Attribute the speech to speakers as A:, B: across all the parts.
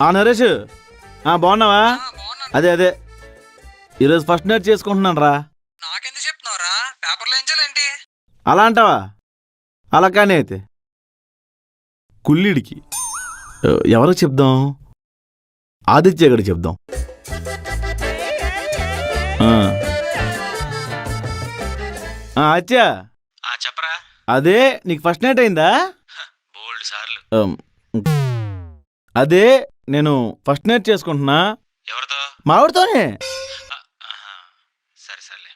A: నరేష్ బాగున్నావా? అదే అదే ఈరోజు ఫస్ట్ నైట్ చేసుకుంటున్నాను రా.
B: నాకెందుకు చెప్తున్నావురా? పేపర్లో ఏం చేయాలేంటి?
A: అలా అంటావా? అలా కానీ అయితే కుల్లీడికి ఎవరికి చెప్దాం? ఆదిత్య గడికి చెప్దాం. అచ్చా
B: చెప్పరా.
A: అదే నీకు ఫస్ట్ నైట్ అయిందా?
B: బోల్డ్ సార్లు.
A: అదే నేను ఫస్ట్ నైట్ చేసుకుంటున్నా.
B: ఎవరితో?
A: మావిడితోనే.
B: సరే సర్లే.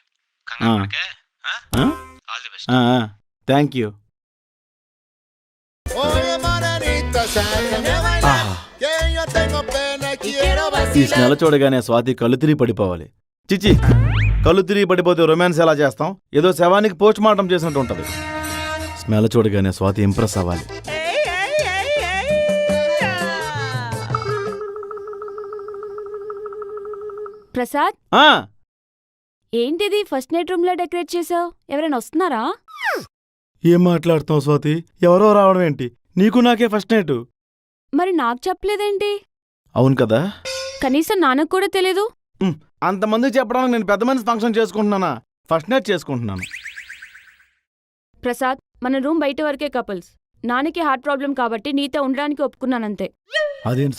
B: All the best.
A: Thank you. ఈ స్మెల్ చూడగానే స్వాతి కళ్ళు తిరిగి పడిపోవాలి. చిచి, కళ్ళు తిరిగి పడిపోతే రొమాన్స్ ఎలా చేస్తాం? ఏదో శవానికి పోస్ట్ మార్టం చేసినట్టు ఉంటది. స్మెల్ చూడగానే స్వాతి ఇంప్రెస్ అవ్వాలి.
C: ప్రసాద్, ఏంటిది ఫస్ట్ నైట్ రూమ్ లో డెకరేట్ చేసావు? ఎవరైనా వస్తున్నారా?
A: ఏం మాట్లాడుతావు స్వాతి? ఎవరో రావడం ఏంటి? నీకు నాకే ఫస్ట్ నైట్.
C: మరి నాకు చెప్పలేదేంటి?
A: అవును కదా,
C: కనీసం నాన్నకు కూడా తెలీదు.
A: అంతమందికి చెప్పడానికి నేను పెద్ద మనిషి ఫంక్షన్ చేసుకుంటున్నానా? ఫస్ట్ నైట్ చేసుకుంటున్నాను.
C: ప్రసాద్, మన రూమ్ బయట వరకే కపుల్స్. నాన్నకి హార్ట్ ప్రాబ్లం కాబట్టి నీతో ఉండడానికి ఒప్పుకున్నానంతే.
A: అదేంటి